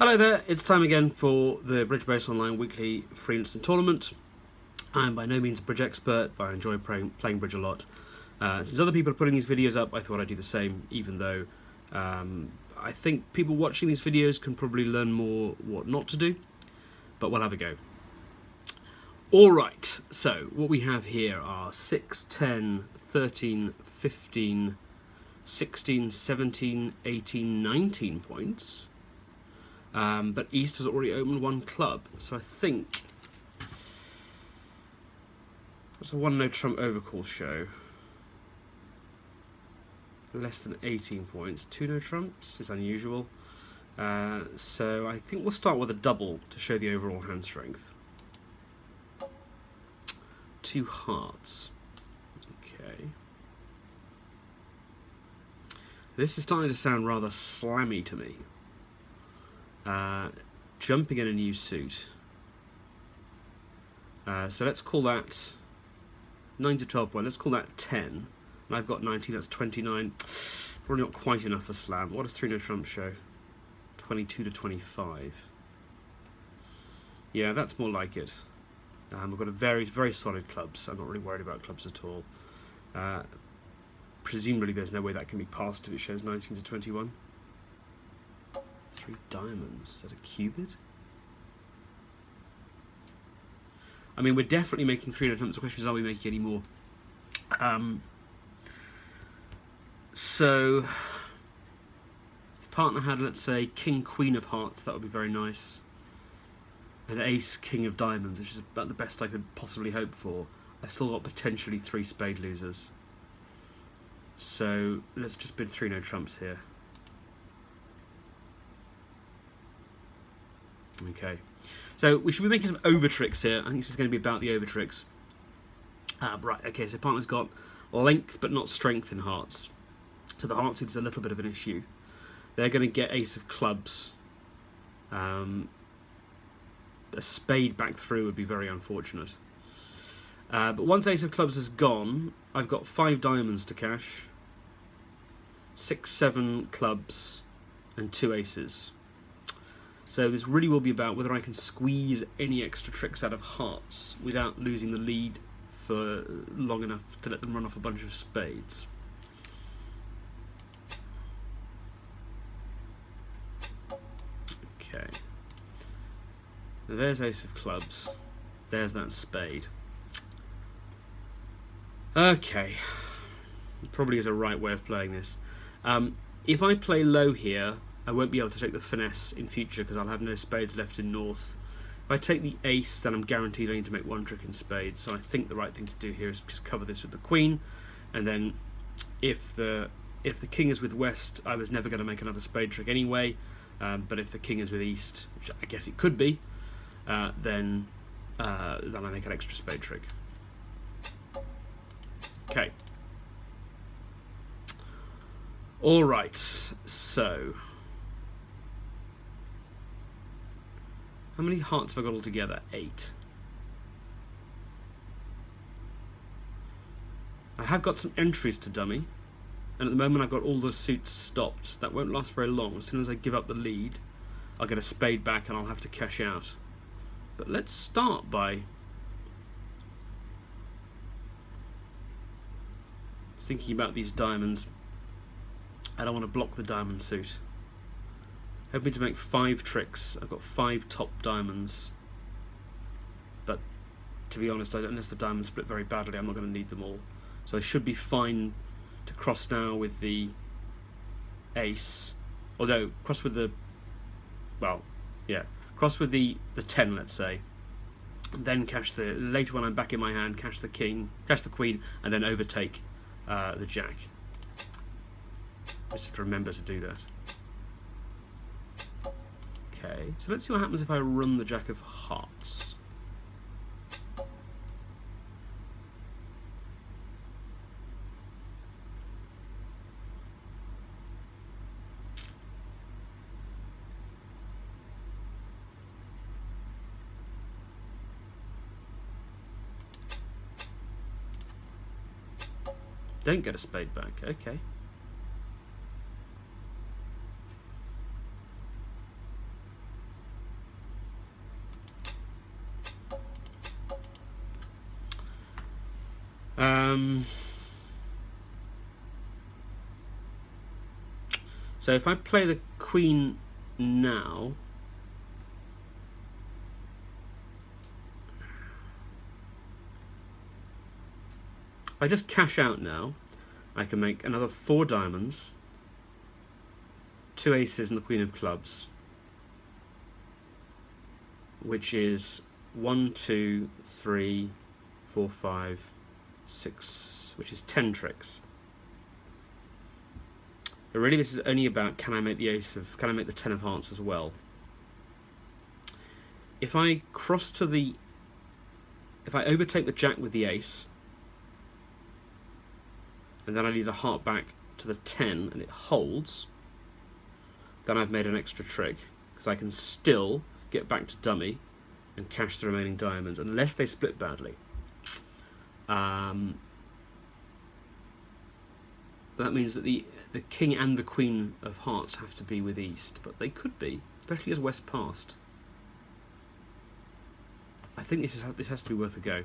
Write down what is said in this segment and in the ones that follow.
Hello there, it's time again for the Bridge Base Online weekly free instant tournament. I'm by no means a bridge expert, but I enjoy playing bridge a lot. Since other people are putting these videos up, I thought I'd do the same, even though I think people watching these videos can probably learn more what not to do, but we'll have a go. Alright, so what we have here are 6, 10, 13, 15, 16, 17, 18, 19 points. But East has already opened one club, so I think that's a 1-no trump overcall show. Less than 18 points. 2-no trumps is unusual. So I think we'll start with a double to show the overall hand strength. 2 hearts. Okay. This is starting to sound rather slammy to me. Jumping in a new suit. So let's call that 9 to 12 point. Let's call that 10. And I've got 19, that's 29. Probably not quite enough for slam. What does 3-no trump show? 22 to 25. Yeah, that's more like it. We've got a very solid clubs. I'm not really worried about clubs at all. Presumably there's no way that can be passed if it shows 19 to 21. 3 diamonds. Is that a cubid? I mean, we're definitely making 3 attempts. The question is, are we making any more? So, if partner had, let's say, King, Queen of Hearts, that would be very nice. And Ace, King of Diamonds, which is about the best I could possibly hope for. I've still got potentially 3 spade losers. So, let's just bid 3-no trumps here. Okay, so we should be making some over tricks here. I think this is going to be about the over tricks. Right, okay, so partner's got length but not strength in hearts. So the heart suit is a little bit of an issue. They're going to get ace of clubs. A spade back through would be very unfortunate. But once ace of clubs is gone, I've got 5 diamonds to cash, 6, 7 clubs, and 2 aces. So this really will be about whether I can squeeze any extra tricks out of hearts without losing the lead for long enough to let them run off a bunch of spades. Okay. Now there's ace of clubs. There's that spade. Okay. It probably is a right way of playing this. If I play low here, I won't be able to take the finesse in future because I'll have no spades left in north. If I take the ace, then I'm guaranteed I need to make 1 trick in spades. So I think the right thing to do here is just cover this with the queen, and then if the king is with west, I was never going to make another spade trick anyway. But if the king is with east, which I guess it could be, then I make an extra spade trick. Okay. All right. So. How many hearts have I got altogether? 8. I have got some entries to dummy, and at the moment I've got all the suits stopped. That won't last very long. As soon as I give up the lead, I'll get a spade back and I'll have to cash out. But let's start by thinking about these diamonds. I don't want to block the diamond suit. Hoping to make 5 tricks. I've got 5 top diamonds. But to be honest, unless the diamonds split very badly, I'm not going to need them all. So I should be fine to cross now with the ace. Or no, cross with the, well, yeah, cross with the 10, let's say. Then cash the, later when I'm back in my hand, cash the king, cash the queen, and then overtake the jack. Just have to remember to do that. Okay, so let's see what happens if I run the jack of hearts. Don't get a spade back, okay. So if I play the queen now, if I just cash out now, I can make another 4 diamonds, 2 aces and the queen of clubs, which is 1, 2, 3, 4, 5, 6, which is 10 tricks. But really this is only about, can I make the 10 of hearts as well? If I overtake the jack with the ace, and then I lead a heart back to the 10 and it holds, then I've made an extra trick, because I can still get back to dummy and cash the remaining diamonds, unless they split badly. That means that the king and the queen of hearts have to be with east, but they could be, especially as west passed. I think this has to be worth a go.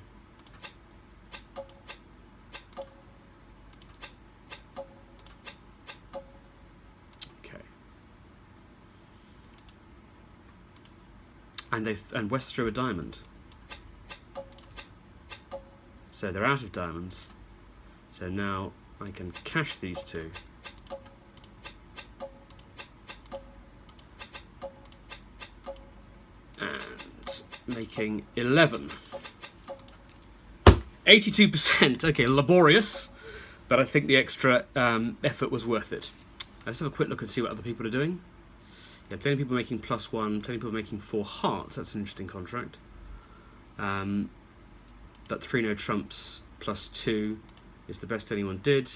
Okay. And west threw a diamond, so they're out of diamonds. So now I can cash these 2. And making 11. 82%. Okay, laborious, but I think the extra effort was worth it. Let's have a quick look and see what other people are doing. Yeah, plenty of people making +1, plenty of people making 4 hearts. That's an interesting contract. But 3 no trumps +2 is the best anyone did,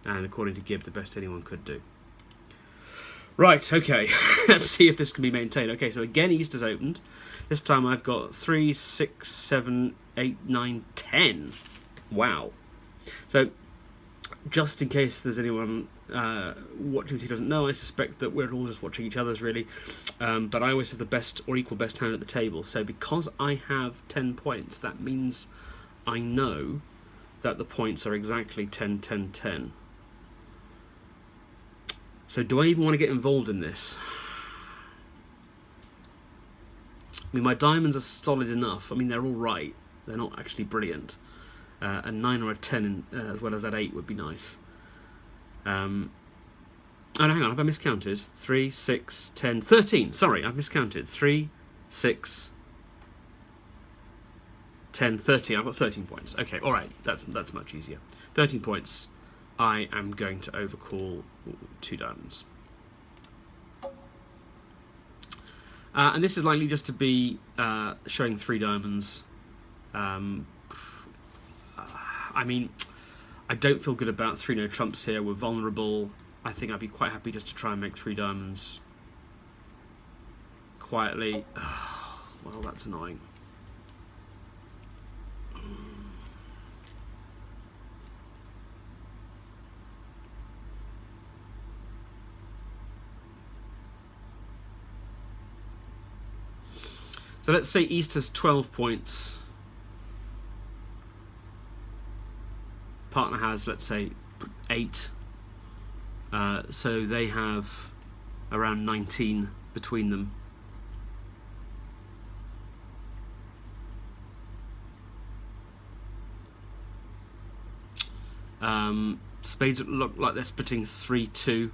and according to Gibb, the best anyone could do. Right, okay, let's see if this can be maintained. Okay, so again, East has opened. This time I've got 3, 6, 7, 8, 9, 10. Wow. So, just in case there's anyone watching who doesn't know, I suspect that we're all just watching each other's, really. But I always have the best or equal best hand at the table. So because I have 10 points, that means I know that the points are exactly 10, 10, 10. So do I even want to get involved in this? I mean, my diamonds are solid enough. I mean, they're all right. They're not actually brilliant. A 9 or a 10 as well as that 8 would be nice. Oh, no, hang on, have I miscounted? 3, 6, 10, 13. Sorry, I've miscounted. 3, 6, 10, 13. I've got 13 points. Okay, all right, that's much easier. 13 points. I am going to overcall 2 diamonds. And this is likely just to be showing 3 diamonds. I mean, I don't feel good about 3 no trumps here. We're vulnerable. I think I'd be quite happy just to try and make 3 diamonds quietly. Well, that's annoying. So let's say East has 12 points. Partner has, let's say, 8. So they have around 19 between them. Spades look like they're splitting 3-2.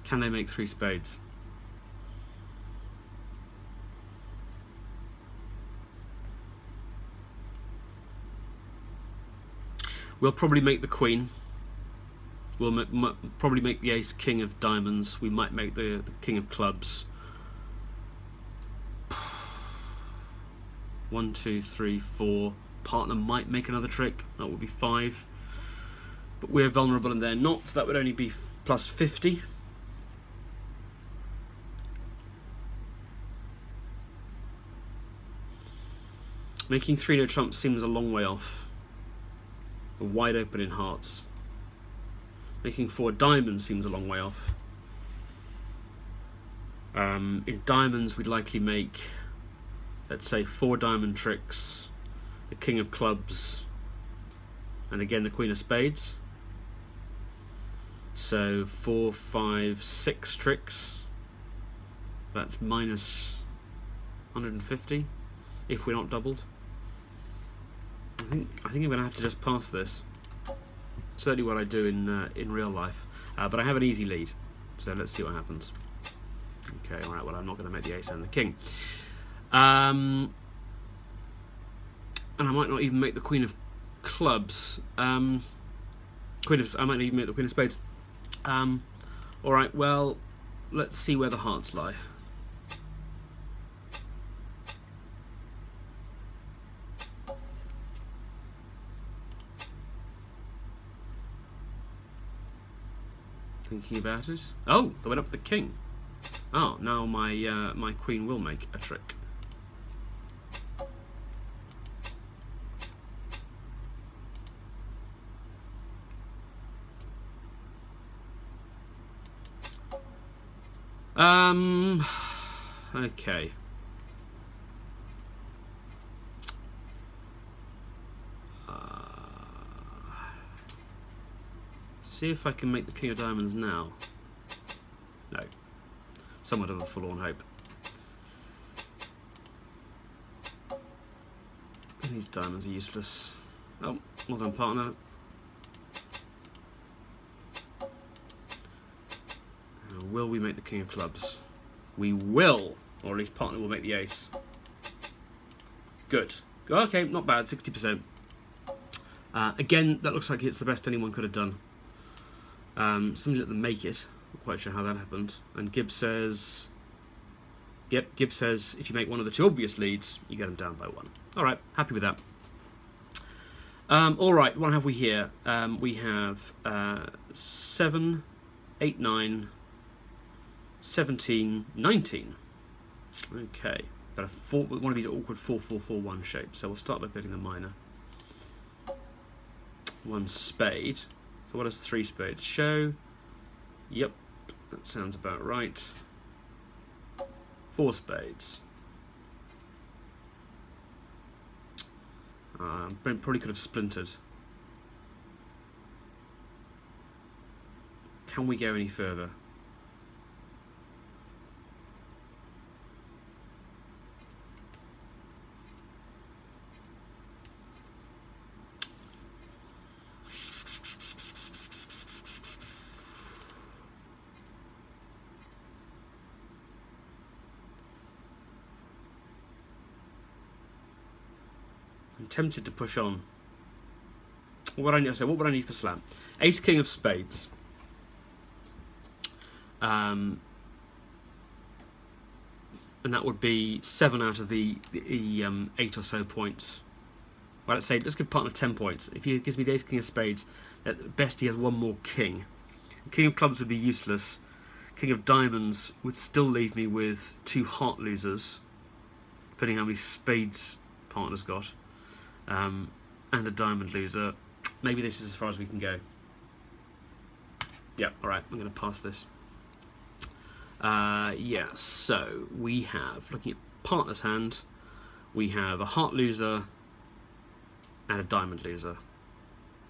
Can they make 3 spades? We'll probably make the queen. We'll probably make the ace king of diamonds. We might make the king of clubs. 1, 2, 3, 4. Partner might make another trick. That would be 5. But we're vulnerable and they're not, so that would only be plus 50. Making 3 no trumps seems a long way off. We're wide open in hearts. Making 4 diamonds seems a long way off. In diamonds, we'd likely make, let's say, 4 diamond tricks, the king of clubs, and again the queen of spades. So 4, 5, 6 tricks. That's minus 150 if we're not doubled. I think I'm going to have to just pass this. Certainly what I do in real life, but I have an easy lead, so let's see what happens. Okay, all right. Well, I'm not going to make the ace and the king, and I might not even make the queen of clubs. I might not even make the queen of spades. All right. Well, let's see where the hearts lie. Thinking about it. Oh, I went up with the king. Oh, now my my queen will make a trick. Okay. See if I can make the king of diamonds now. No. Somewhat of a forlorn hope. These diamonds are useless. Oh, well done, partner. Will we make the king of clubs? We will, or at least partner will make the ace. Good. Okay, not bad, 60%. Again, that looks like it's the best anyone could have done. Somebody let them make it. Not quite sure how that happened. And Gibbs says, yep, Gibbs says if you make one of the 2 obvious leads, you get them down by 1. All right, happy with that. All right, what have we here? We have 7, 8, 9, 17, 19. Okay, got a 4, one of these awkward 4, 4, 4, 1 shapes. So we'll start by putting the minor. 1 spade. So what does 3 spades show? Yep, that sounds about right. 4 spades. Probably could have splintered. Can we go any further? I'm tempted to push on. What would I need for slam? Ace, king of spades. And that would be 7 out of the 8 or so points. Well, let's give partner 10 points. If he gives me the ace, king of spades, at best he has 1 more king. King of clubs would be useless. King of diamonds would still leave me with 2 heart losers, depending how many spades partner's got. And a diamond loser. Maybe this is as far as we can go. Yeah, alright, I'm going to pass this. Yeah, so we have, looking at partner's hand, we have a heart loser and a diamond loser.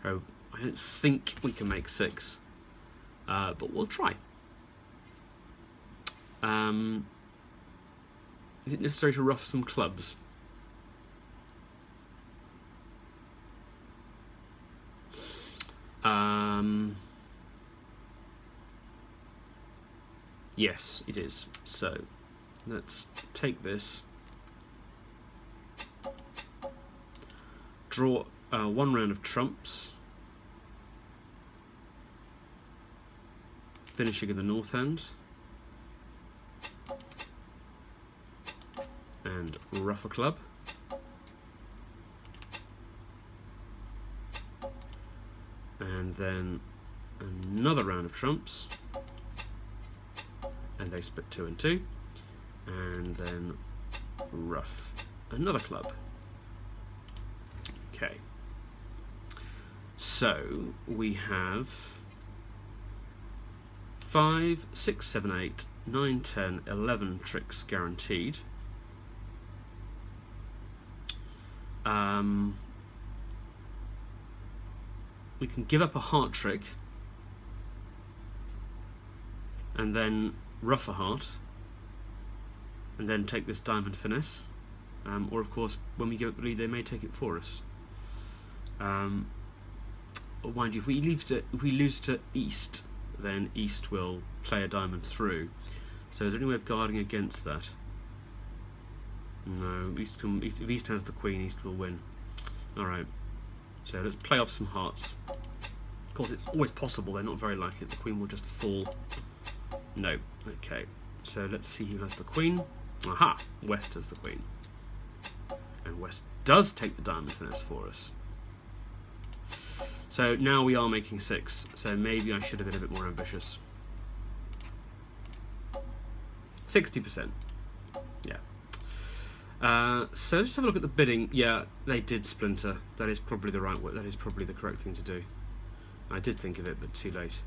Oh, I don't think we can make 6, but we'll try. Is it necessary to ruff some clubs? Yes, it is. So let's take this, draw 1 round of trumps, finishing in the north end, and ruff a club. And then another round of trumps, and they split 2 and 2, and then ruff another club. Okay, so we have 5, 6, 7, 8, 9, 10, 11 tricks guaranteed. We can give up a heart trick and then ruff a heart and then take this diamond finesse, or of course when we give up the lead they may take it for us. Or mind you, if we lose to East, then East will play a diamond through. So is there any way of guarding against that? No, if East has the queen, East will win. Alright, so let's play off some hearts. Of course it's always possible, they're not very likely that the queen will just fall. No. Okay, so let's see who has the queen. Aha! West has the queen. And West does take the diamond finesse for us. So now we are making 6, so maybe I should have been a bit more ambitious. 60%. Yeah. So let's just have a look at the bidding. Yeah, they did splinter. That is probably the right way. That is probably the correct thing to do. I did think of it, but too late.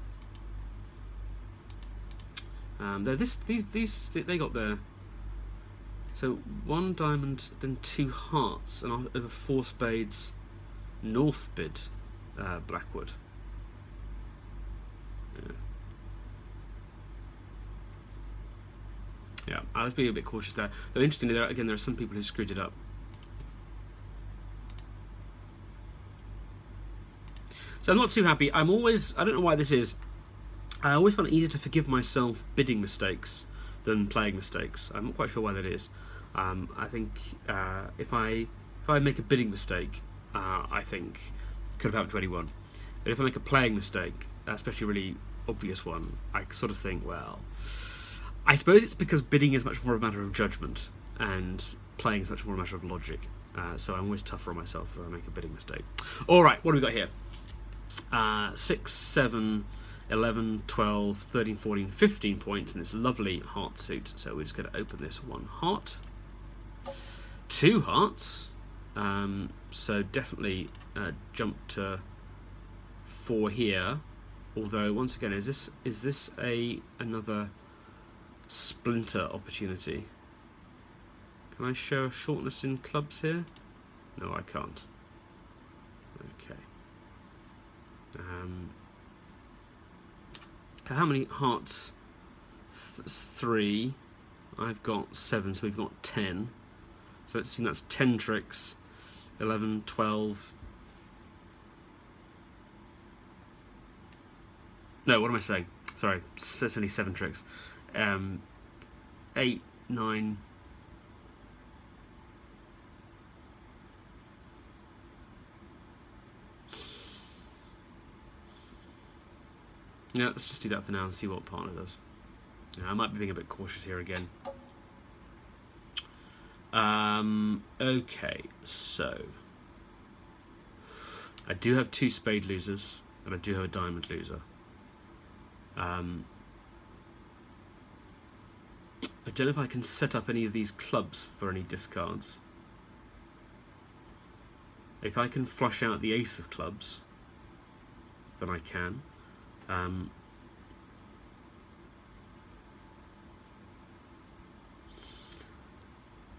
Though they got their. So 1 diamond, then 2 hearts, and over 4 spades. North bid Blackwood. Yeah, I was being a bit cautious there. Though interestingly, there are some people who screwed it up. So I'm not too happy. I don't know why this is. I always find it easier to forgive myself bidding mistakes than playing mistakes. I'm not quite sure why that is. I think if I make a bidding mistake, I think could have happened to anyone. But if I make a playing mistake, especially a really obvious one, I sort of think, well, I suppose it's because bidding is much more a matter of judgment and playing is much more a matter of logic. So I'm always tougher on myself if I make a bidding mistake. All right, what do we got here? 6, 7, 11, 12, 13, 14, 15 points in this lovely heart suit. So we're just going to open this 1 heart, 2 hearts. So definitely jump to 4 here. Although once again, is this another splinter opportunity? Can I show a shortness in clubs here? No, I can't. Okay. How many hearts? 3. I've got 7, so we've got 10. So let's see, that's 10 tricks. 11, 12. No, what am I saying? Sorry, there's only 7 tricks. 8, 9. Yeah, let's just do that for now and see what partner does. Yeah, I might be being a bit cautious here again. Okay, so I do have 2 spade losers and I do have a diamond loser. I don't know if I can set up any of these clubs for any discards. If I can flush out the ace of clubs, then I can.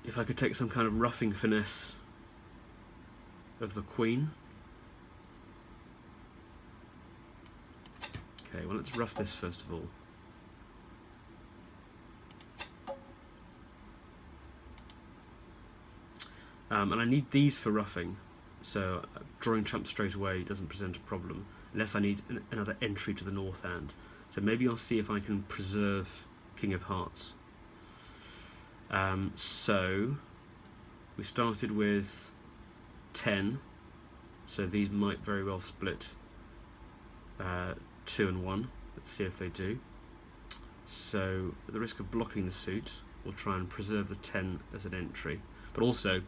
If I could take some kind of roughing finesse of the queen. Okay, well, let's rough this first of all. And I need these for roughing, so drawing trump straight away doesn't present a problem, unless I need another entry to the north hand. So maybe I'll see if I can preserve King of Hearts. So we started with 10, so these might very well split 2 and 1. Let's see if they do. So at the risk of blocking the suit, we'll try and preserve the 10 as an entry. But also,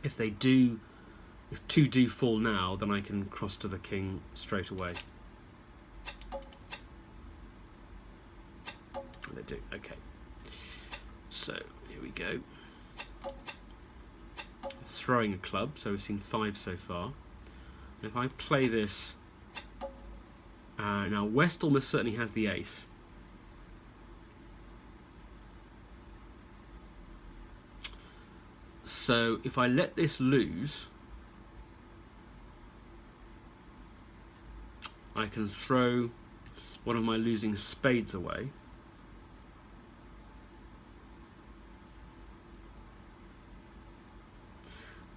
if 2 do fall now, then I can cross to the king straight away. They do, okay. So here we go. Throwing a club, so we've seen 5 so far. If I play this, now West almost certainly has the ace. So if I let this lose, I can throw one of my losing spades away.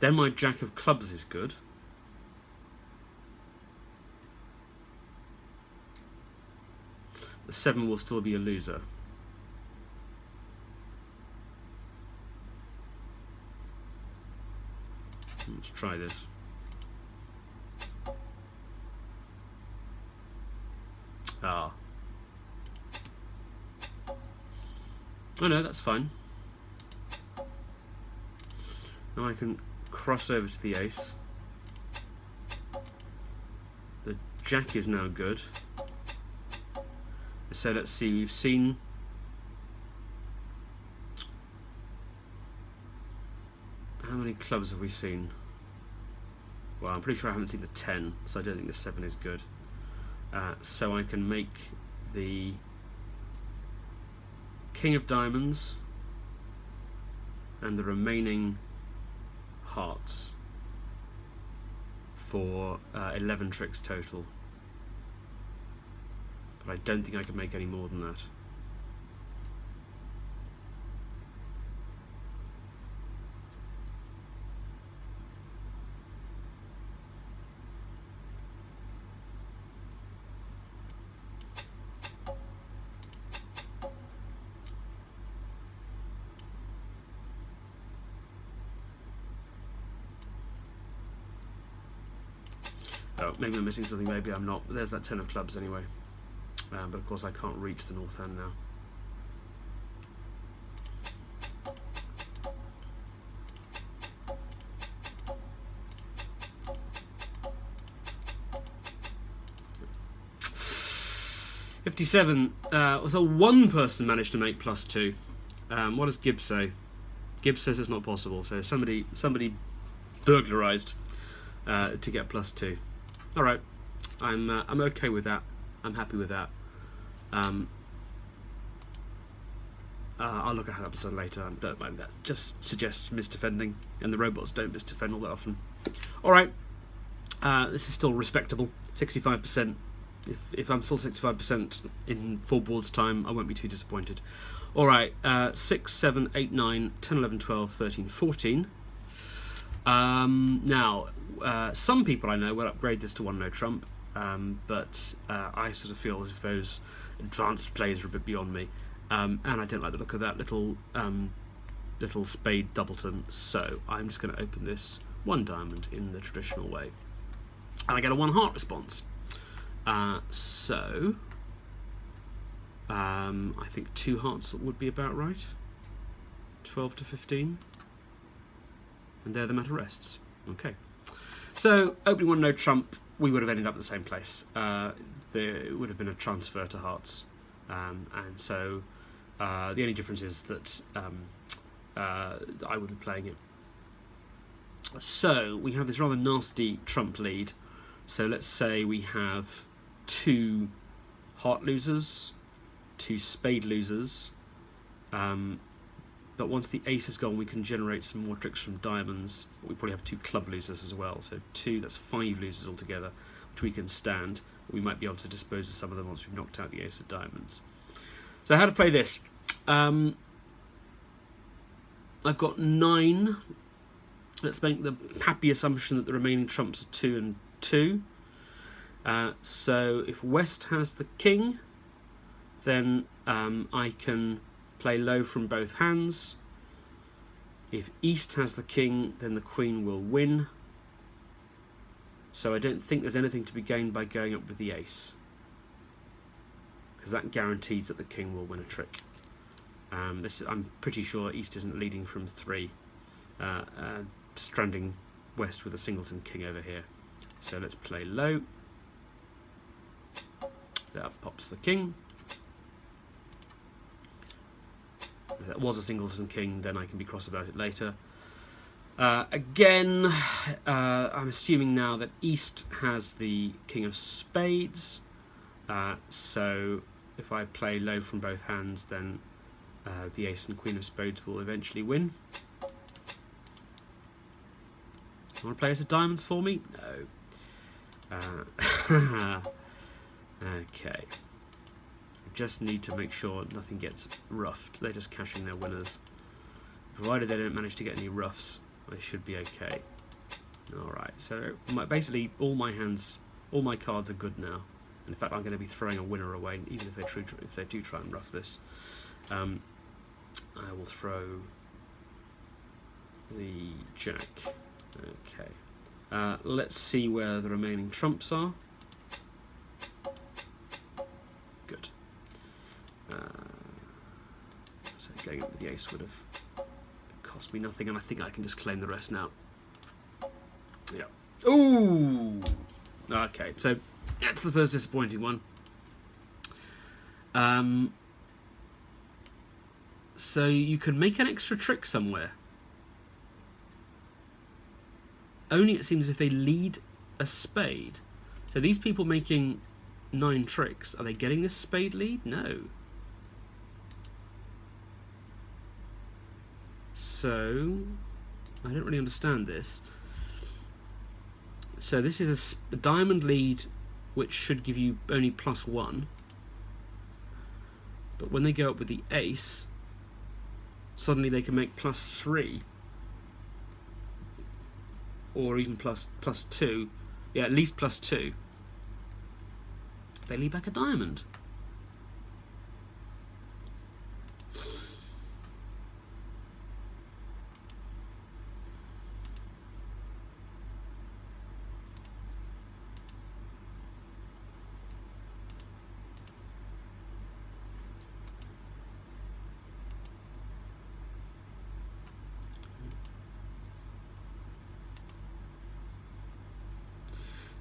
Then my jack of clubs is good. The 7 will still be a loser. Let's try this. Ah. Oh no, that's fine. Now I can cross over to the ace. The jack is now good. So let's see, we've seen how many clubs have we seen? Well, I'm pretty sure I haven't seen the 10, so I don't think the 7 is good. So I can make the king of diamonds and the remaining hearts for 11 tricks total. But I don't think I can make any more than that. Oh, maybe I'm missing something, maybe I'm not. There's that 10 of clubs anyway. But of course I can't reach the north hand now. '57. So one person managed to make +2. What does Gibbs say? Gibbs says it's not possible. So somebody burglarized to get +2. All right, I'm okay with that. I'm happy with that. I'll look at how that was done later. I don't mind that. Just suggests misdefending, and the robots don't misdefend all that often. All right, this is still respectable. 65%. If I'm still 65% in 4 boards time, I won't be too disappointed. All right, 6, 7, 8, 9, 10, 11, 12, 13, 14. Now, some people I know will upgrade this to 1 no trump. But I sort of feel as if those advanced plays are a bit beyond me, and I don't like the look of that little spade doubleton, so I'm just going to open this 1 diamond in the traditional way, and I get a 1 heart response. So I think 2 hearts would be about right. 12 to 15, and there the matter rests. Okay, so opening 1 no trump, we would have ended up at the same place. There would have been a transfer to hearts, and so the only difference is that I would be playing it. So we have this rather nasty trump lead. So let's say we have 2 heart losers, 2 spade losers, but once the ace is gone, we can generate some more tricks from diamonds. We probably have 2 club losers as well, so 2, that's 5 losers altogether, which we can stand. We might be able to dispose of some of them once we've knocked out the ace of diamonds. So how to play this? I've got 9. Let's make the happy assumption that the remaining trumps are 2 and 2. So if West has the king, then I can play low from both hands. If East has the king, then the queen will win. So I don't think there's anything to be gained by going up with the ace, because that guarantees that the king will win a trick. I'm pretty sure East isn't leading from 3, stranding West with a singleton king over here. So let's play low. There pops the king. If that was a singleton king, then I can be cross about it later. Again, I'm assuming now that East has the king of spades. So if I play low from both hands, then the ace and queen of spades will eventually win. Want to play us a diamonds for me? No. Okay. Just need to make sure nothing gets roughed. They're just cashing their winners. Provided they don't manage to get any roughs, they should be okay. Alright, so basically all my cards are good now. And in fact, I'm going to be throwing a winner away, even if they do try and rough this. I will throw the jack. Okay. Let's see where the remaining trumps are. Good. So going up with the ace would have cost me nothing, and I think I can just claim the rest now. Yeah. Ooh! Okay, so that's the first disappointing one. So you could make an extra trick somewhere. Only it seems if they lead a spade. So these people making 9 tricks, are they getting this spade lead? No. So I don't really understand this. So this is a diamond lead, which should give you only +1. But when they go up with the ace, suddenly they can make +3. Or even +2. Yeah, at least +2. They lead back a diamond.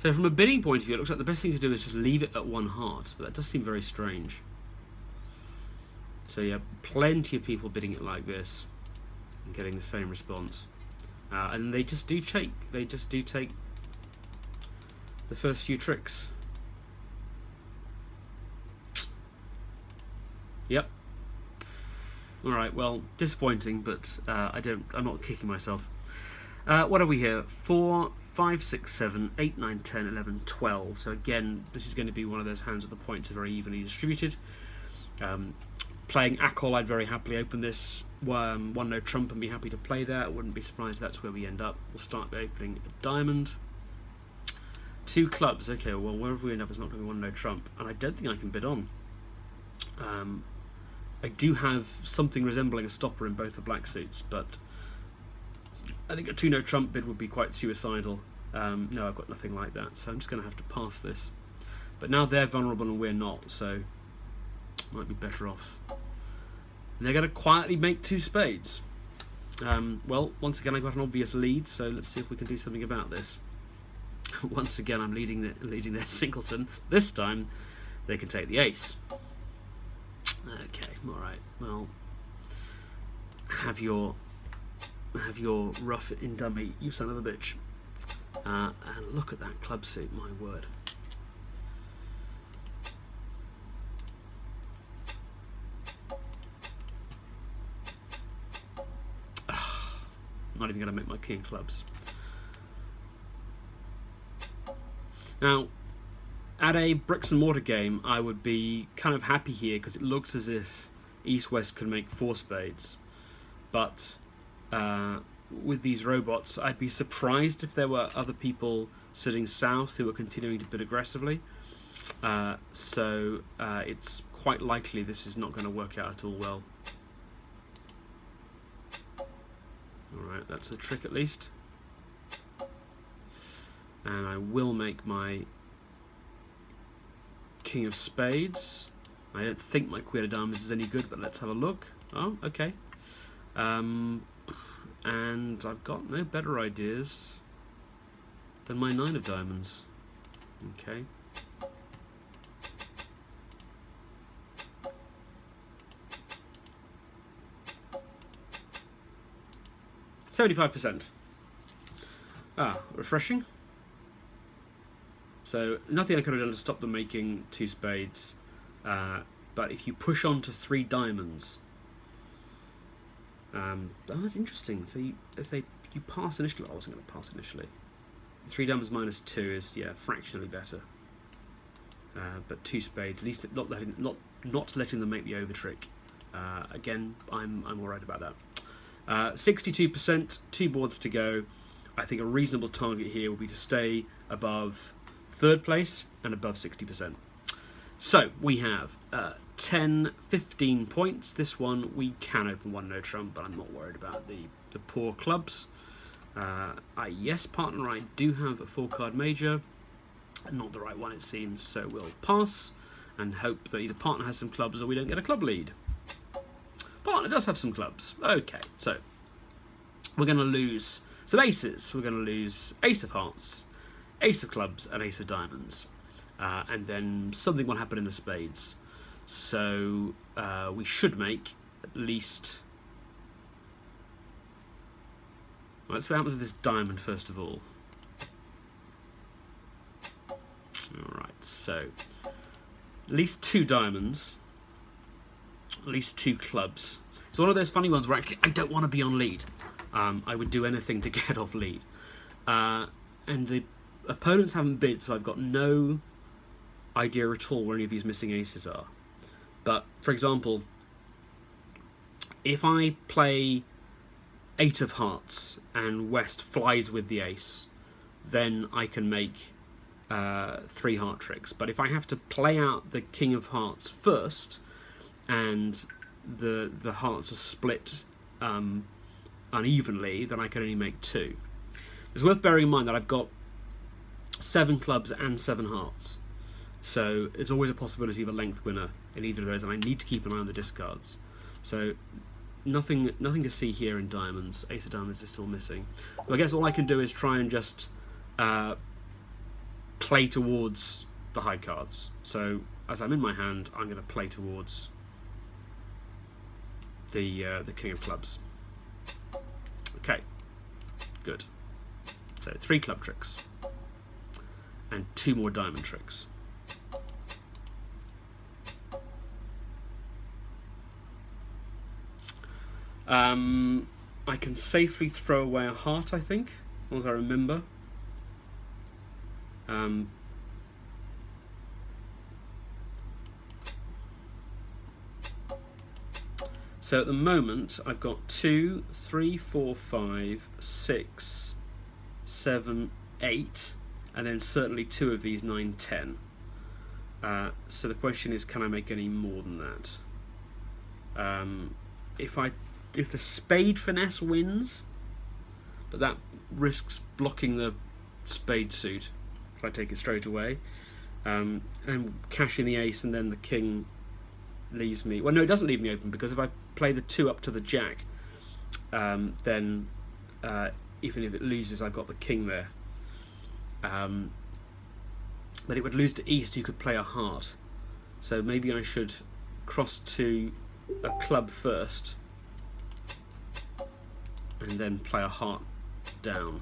So from a bidding point of view, it looks like the best thing to do is just leave it at 1 heart, but that does seem very strange. So yeah, plenty of people bidding it like this and getting the same response. And they just do take the first few tricks. Yep. Alright, well, disappointing, but I'm not kicking myself. What are we here? 4, 5, 6, 7, 8, 9, 10, 11, 12. So again, this is going to be one of those hands where the points are very evenly distributed. Playing Akol, I'd very happily open this 1-no trump and be happy to play there. I wouldn't be surprised if that's where we end up. We'll start by opening a diamond. 2 clubs. Okay, well, wherever we end up is not going to be 1-no trump. And I don't think I can bid on. I do have something resembling a stopper in both the black suits, but I think a 2-no trump bid would be quite suicidal. No, I've got nothing like that, so I'm just going to have to pass this. But now they're vulnerable and we're not, so might be better off. And they're going to quietly make 2 spades. Well, once again, I got an obvious lead, so let's see if we can do something about this. Once again, I'm leading their singleton. This time, they can take the ace. Okay, all right. Well, have your rough in dummy, you son of a bitch. And look at that club suit, my word. I'm not even going to make my king clubs. Now, at a bricks and mortar game, I would be kind of happy here because it looks as if East-West can make 4 spades. But with these robots, I'd be surprised if there were other people sitting south who are continuing to bid aggressively. So it's quite likely this is not going to work out at all well. Alright, that's a trick at least. And I will make my king of spades. I don't think my queen of diamonds is any good, but let's have a look. Oh, okay. And I've got no better ideas than my 9 of diamonds. Okay. %. Ah, refreshing. So nothing I could have done to stop them making 2 spades. But if you push on to 3 diamonds, oh, that's interesting. So if they you pass initially? I wasn't going to pass initially. 3 diamonds minus 2 is, yeah, fractionally better. But 2 spades, at least not letting them make the over trick. Again, I'm alright about that. 62%, 2 boards to go. I think a reasonable target here will be to stay above 3rd place and above 60%. So we have 10, 15 points. This one we can open 1 no trump, but I'm not worried about the poor clubs. Yes, partner, I do have a 4-card major. Not the right one, it seems, so we'll pass and hope that either partner has some clubs or we don't get a club lead. Partner does have some clubs. Okay, so we're going to lose some aces. We're going to lose ace of hearts, ace of clubs, and ace of diamonds. And then something will happen in the spades. So we should make at least... Let's see what happens with this diamond first of all. Alright, so at least 2 diamonds, at least 2 clubs. It's one of those funny ones where actually I don't want to be on lead. I would do anything to get off lead. And the opponents haven't bid, so I've got no idea at all where any of these missing aces are. But, for example, if I play 8 of hearts and West flies with the ace, then I can make 3 heart tricks. But if I have to play out the king of hearts first and the hearts are split unevenly, then I can only make 2. It's worth bearing in mind that I've got 7 clubs and 7 hearts, so there's always a possibility of a length winner in either of those, and I need to keep an eye on the discards. So nothing to see here in diamonds. Ace of diamonds is still missing. So I guess all I can do is try and just play towards the high cards. So as I'm in my hand, I'm going to play towards the king of clubs. Okay, good. So 3 club tricks and 2 more diamond tricks. I can safely throw away a heart, I think, as long as I remember. So at the moment, I've got 2, 3, 4, 5, 6, 7, 8, and then certainly 2 of these, 9, 10. So the question is, can I make any more than that? If the spade finesse wins, but that risks blocking the spade suit if I take it straight away, and cashing the ace, and then the king leaves me... Well, no, it doesn't leave me open, because if I play the 2 up to the jack, then even if it loses, I've got the king there. But it would lose to east, you could play a heart. So maybe I should cross to a club first, and then play a heart down,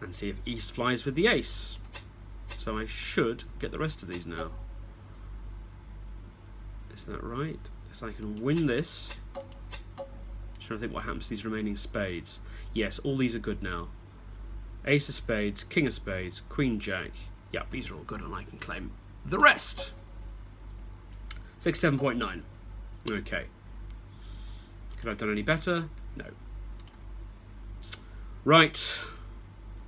and see if east flies with the ace. So I should get the rest of these now. Is that right? So I can win this. Just trying to think what happens to these remaining spades. Yes, all these are good now. Ace of spades, king of spades, queen jack. Yeah, these are all good, and I can claim the rest. 67.9. Okay. Could I have done any better? No. Right.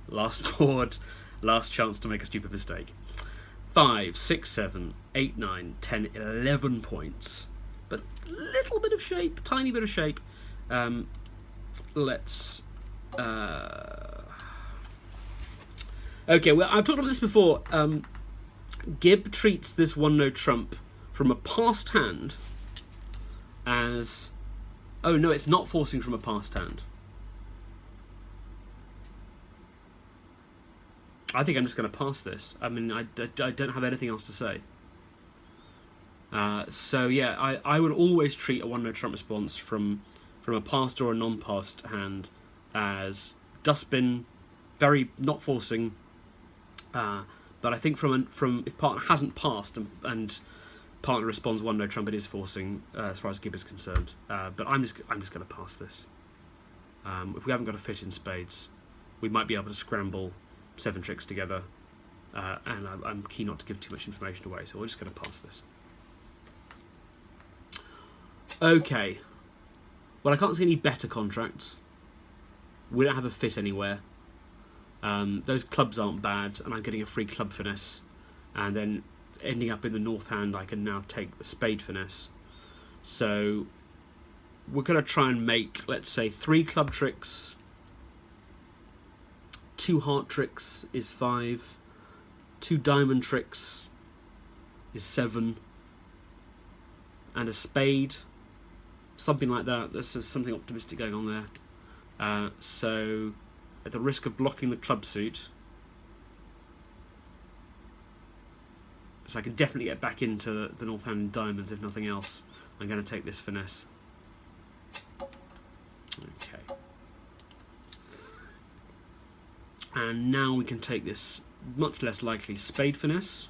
Last board. Last chance to make a stupid mistake. 5, 6, 7, 8, 9, 10, 11 points. But little bit of shape, tiny bit of shape. Let's... Okay, well, I've talked about this before. Gib treats this 1 no trump from a past hand as... Oh, no, it's not forcing from a past hand. I think I'm just going to pass this. I mean, I don't have anything else to say. So, yeah, I would always treat a 1 no trump response from a passed or a non-passed hand as dustbin, very not forcing. But I think if partner hasn't passed and partner responds 1 no trump, it is forcing as far as Gib is concerned. But I'm just going to pass this. If we haven't got a fit in spades, we might be able to scramble 7 tricks together, and I'm keen not to give too much information away, so we're just going to pass this. Okay, well, I can't see any better contracts. We don't have a fit anywhere. Those clubs aren't bad, and I'm getting a free club finesse, and then ending up in the north hand I can now take the spade finesse. So we're going to try and make, let's say, 3 club tricks, 2 heart tricks is 5, 2 diamond tricks is 7, and a spade, something like that. There's something optimistic going on there. So at the risk of blocking the club suit, so I can definitely get back into the north hand in diamonds if nothing else, I'm going to take this finesse. Okay. And now we can take this much less likely spade finesse.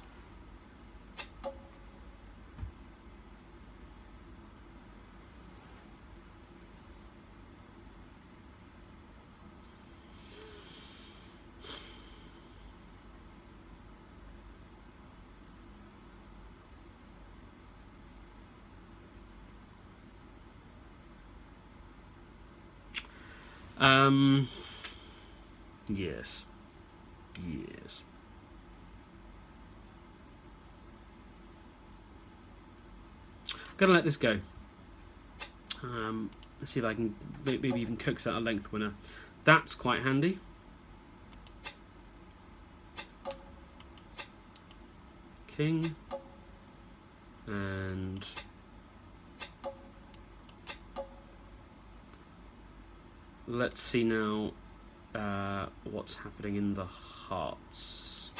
Yes. Yes. Gonna let this go. Let's see if I can maybe even coax out a length winner. That's quite handy. King. And let's see now what's happening in the hearts.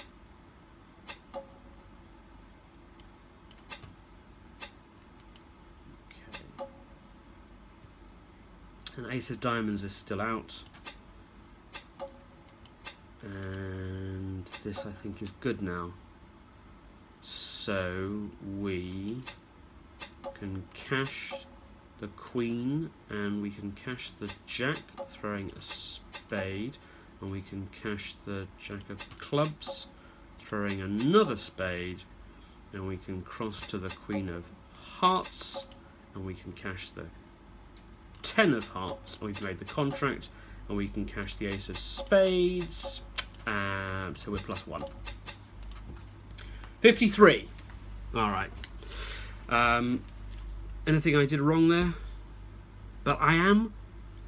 Okay. An ace of diamonds is still out. And this, I think, is good now. So we can cash the queen, and we can cash the jack, throwing a spade, and we can cash the jack of clubs, throwing another spade, and we can cross to the queen of hearts, and we can cash the 10 of hearts, and we've made the contract, and we can cash the ace of spades, so we're +1. 53. Alright. Anything I did wrong there? But I am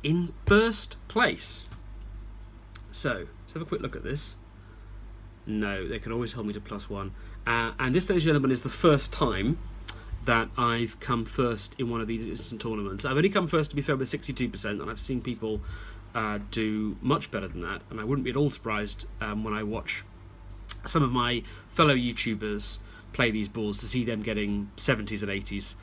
in first place. So, let's have a quick look at this. No, they can always hold me to +1. And this, ladies and gentlemen, is the first time that I've come first in one of these instant tournaments. I've only come first, to be fair, with 62%, and I've seen people do much better than that. And I wouldn't be at all surprised when I watch some of my fellow YouTubers play these boards to see them getting 70s and 80s.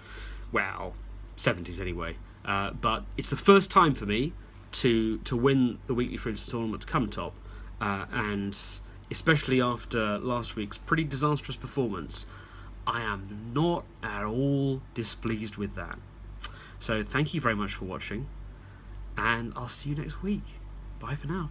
Well, 70s anyway. But it's the first time for me to win the weekly free tournament, to come top, and especially after last week's pretty disastrous performance, I am not at all displeased with that. So thank you very much for watching, and I'll see you next week. Bye for now.